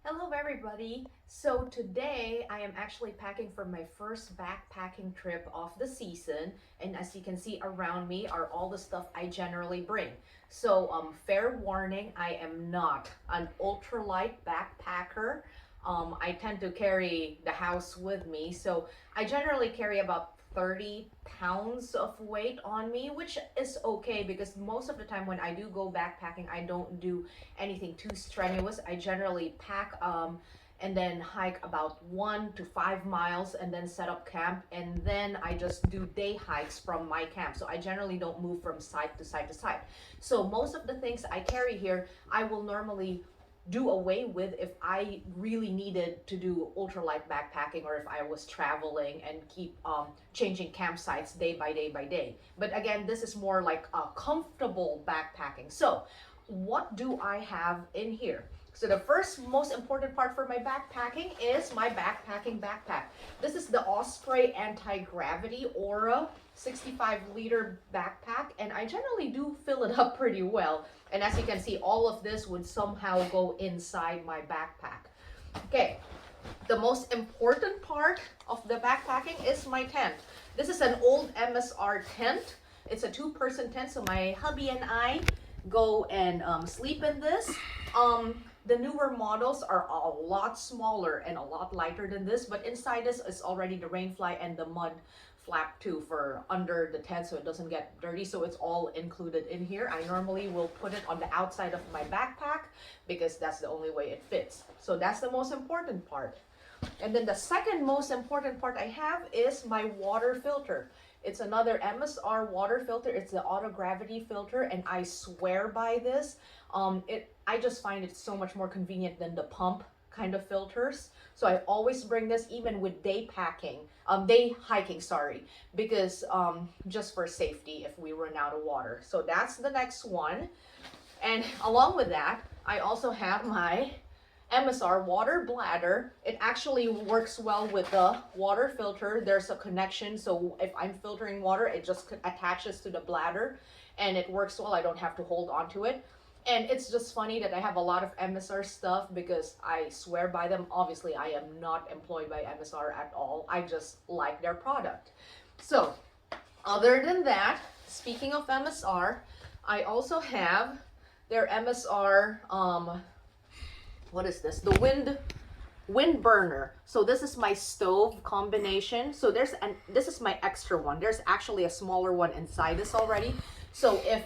Hello everybody! So today I am actually packing for my first backpacking trip of the season, and as you can see around me are all the stuff I generally bring. So fair warning, I am not an ultralight backpacker. I tend to carry the house with me, so I generally carry about 30 pounds of weight on me, which is okay because most of the time when I do go backpacking, I don't do anything too strenuous. I generally pack and then hike about 1 to 5 miles and then set up camp, and then I just do day hikes from my camp. So I generally don't move from side to side to side. So most of the things I carry here I will normally do away with if I really needed to do ultralight backpacking, or if I was traveling and keep changing campsites day by day by day. But again, this is more like a comfortable backpacking. So what do I have in here? So the first most important part for my backpacking is my backpacking backpack. This is the Osprey Anti-Gravity Aura 65-liter backpack, and I generally do fill it up pretty well. And as you can see, all of this would somehow go inside my backpack. Okay, the most important part of the backpacking is my tent. This is an old MSR tent. It's a two-person tent, so my hubby and I go and sleep in this. The newer models are a lot smaller and a lot lighter than this, but inside this is already the rain fly and the mud flap too for under the tent so it doesn't get dirty. So it's all included in here. I normally will put it on the outside of my backpack because that's the only way it fits. So that's the most important part. And then the second most important part I have is my water filter. It's another MSR water filter. It's the auto gravity filter, and I swear by this. I just find it so much more convenient than the pump kind of filters. So I always bring this even with day hiking, sorry, because just for safety if we run out of water. So that's the next one. And along with that, I also have my MSR water bladder. It actually works well with the water filter. There's a connection, so if I'm filtering water, it just attaches to the bladder and it works well. I don't have to hold on to it. And it's just funny that I have a lot of MSR stuff because I swear by them. Obviously, I am not employed by MSR at all. I just like their product. So, other than that, speaking of MSR, I also have their MSR, what is this? The windburner. So this is my stove combination. So this is my extra one. There's actually a smaller one inside this already. So if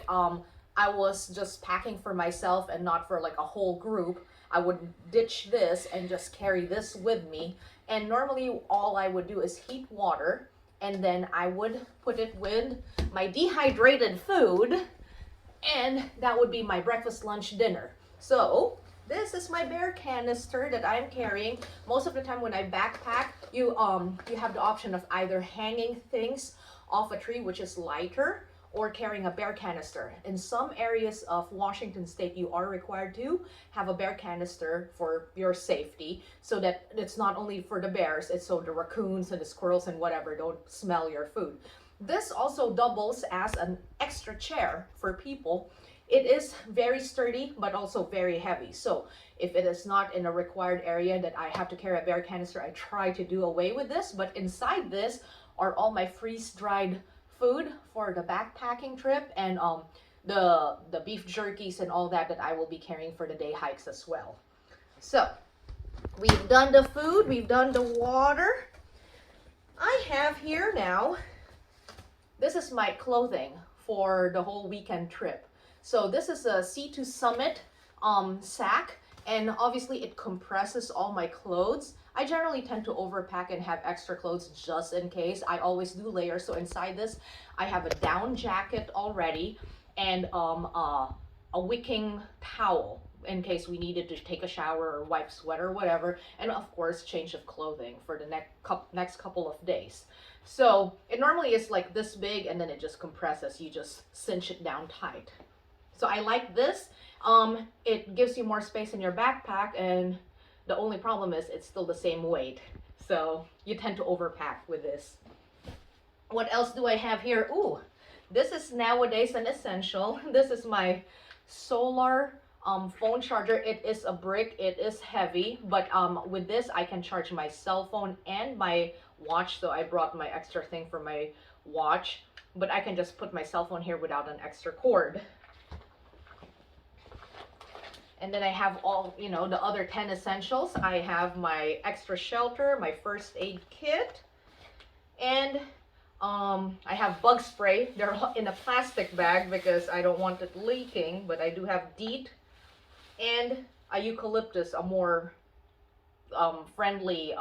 I was just packing for myself and not for like a whole group, I would ditch this and just carry this with me. And normally all I would do is heat water, and then I would put it with my dehydrated food, and that would be my breakfast, lunch, dinner. So this is my bear canister that I'm carrying. Most of the time when I backpack, you have the option of either hanging things off a tree, which is lighter, or carrying a bear canister. In some areas of Washington state, you are required to have a bear canister for your safety, so that it's not only for the bears, it's so the raccoons and the squirrels and whatever don't smell your food. This also doubles as an extra chair for people. It is very sturdy, but also very heavy. So if it is not in a required area that I have to carry a bear canister, I try to do away with this. But inside this are all my freeze-dried food for the backpacking trip, and the beef jerkies and all that I will be carrying for the day hikes as well. So we've done the food, we've done the water. I have here now, this is my clothing for the whole weekend trip. So this is a C2 Summit sack, and obviously it compresses all my clothes. I generally tend to overpack and have extra clothes just in case. I always do layers. So inside this, I have a down jacket already, and a wicking towel in case we needed to take a shower or wipe sweat or whatever, and of course change of clothing for the next couple of days. So it normally is like this big, and then it just compresses. You just cinch it down tight. So I like this. It gives you more space in your backpack, and the only problem is it's still the same weight. So you tend to overpack with this. What else do I have here? Ooh, this is nowadays an essential. This is my solar phone charger. It is a brick, it is heavy, but with this I can charge my cell phone and my watch. So I brought my extra thing for my watch, but I can just put my cell phone here without an extra cord. And then I have all, you know, the other 10 essentials. I have my extra shelter, my first aid kit, and I have bug spray. They're in a plastic bag because I don't want it leaking, but I do have DEET and a eucalyptus, a more friendly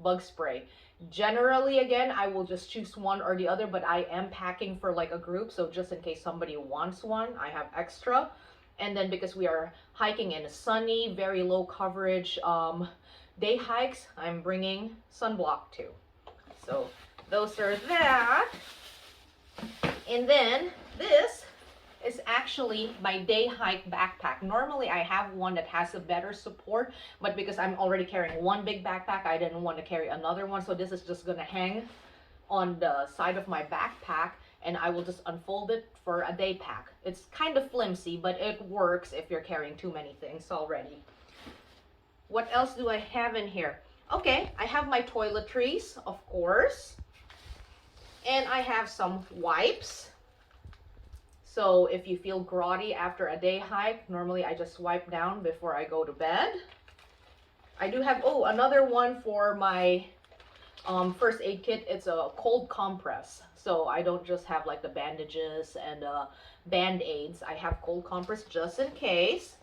bug spray. Generally, again, I will just choose one or the other, but I am packing for like a group, so just in case somebody wants one, I have extra. And then because we are hiking in a sunny, very low coverage day hikes, I'm bringing sunblock too. So those are that. And then this is actually my day hike backpack. Normally I have one that has a better support, but because I'm already carrying one big backpack, I didn't want to carry another one. So this is just gonna hang on the side of my backpack, and I will just unfold it for a day pack. It's kind of flimsy, but it works if you're carrying too many things already. What else do I have in here? Okay, I have my toiletries, of course. And I have some wipes. So if you feel groggy after a day hike, normally I just wipe down before I go to bed. I do have, oh, another one for my first aid kit. It's a cold compress. So I don't just have like the bandages and band-aids. I have cold compress just in case.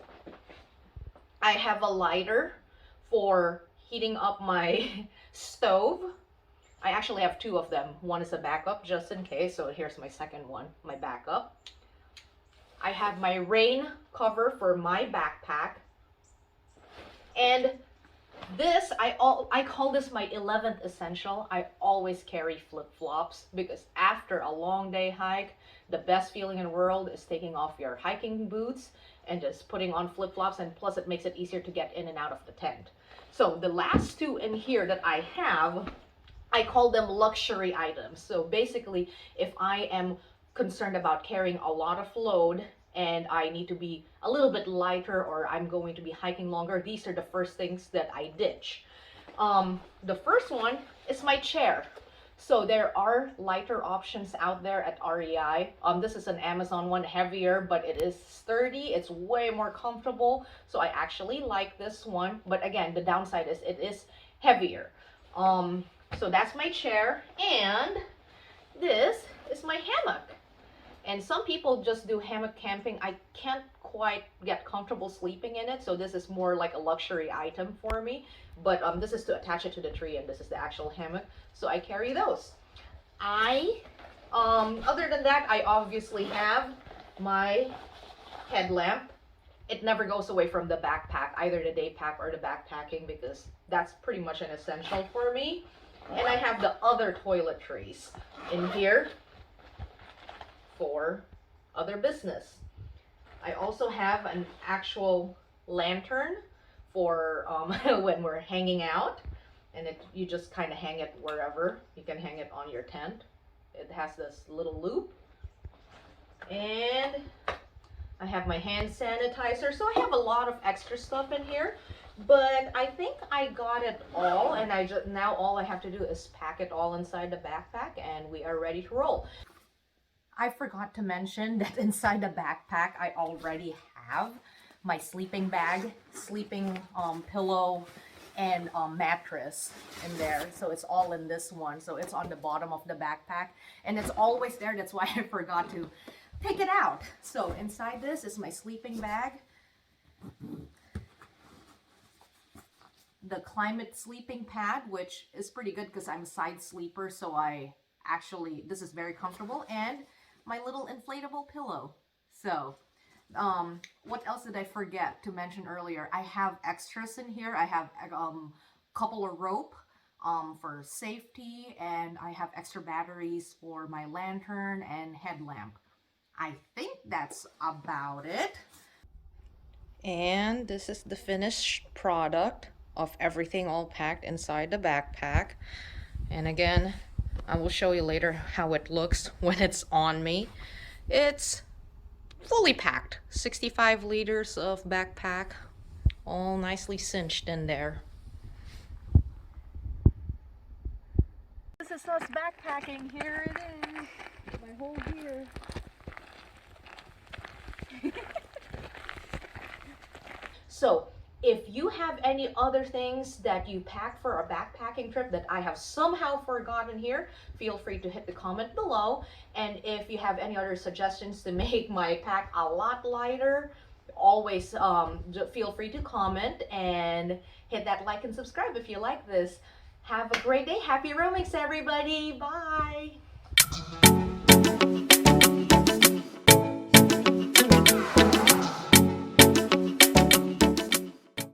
I have a lighter for heating up my stove. I actually have two of them. One is a backup just in case. So here's my second one, my backup. I have my rain cover for my backpack. And this, I call this my 11th essential. I always carry flip-flops because after a long day hike, the best feeling in the world is taking off your hiking boots and just putting on flip-flops, and plus it makes it easier to get in and out of the tent. So the last two in here that I have, I call them luxury items. So basically, if I am concerned about carrying a lot of load and I need to be a little bit lighter, or I'm going to be hiking longer, these are the first things that I ditch. The first one is my chair. So there are lighter options out there at REI. This is an Amazon one, heavier, but it is sturdy. It's way more comfortable. So I actually like this one. But again, the downside is it is heavier. So that's my chair, and this is my hammock. And some people just do hammock camping. I can't quite get comfortable sleeping in it, so this is more like a luxury item for me. But this is to attach it to the tree, and this is the actual hammock. So I carry those. Other than that, I obviously have my headlamp. It never goes away from the backpack, either the day pack or the backpacking, because that's pretty much an essential for me. And I have the other toiletries in here for other business. I also have an actual lantern for when we're hanging out, and you just kind of hang it wherever. You can hang it on your tent. It has this little loop. And I have my hand sanitizer. So I have a lot of extra stuff in here, but I think I got it all, and now all I have to do is pack it all inside the backpack, and we are ready to roll. I forgot to mention that inside the backpack I already have my sleeping bag, sleeping pillow, and mattress in there. So it's all in this one. So it's on the bottom of the backpack, and it's always there. That's why I forgot to take it out. So inside this is my sleeping bag, the Climate sleeping pad, which is pretty good because I'm a side sleeper, so this is very comfortable, and my little inflatable pillow. So what else did I forget to mention earlier? I have extras in here. I have a couple of rope for safety, and I have extra batteries for my lantern and headlamp. I think that's about it. And this is the finished product of everything all packed inside the backpack. And again, I will show you later how it looks when it's on me. It's fully packed. 65 liters of backpack, all nicely cinched in there. This is us backpacking. Here it is. My whole gear. So, if you have any other things that you pack for a backpacking trip that I have somehow forgotten here, feel free to hit the comment below. And if you have any other suggestions to make my pack a lot lighter, always feel free to comment and hit that like and subscribe if you like this. Have a great day. Happy roamings, everybody. Bye.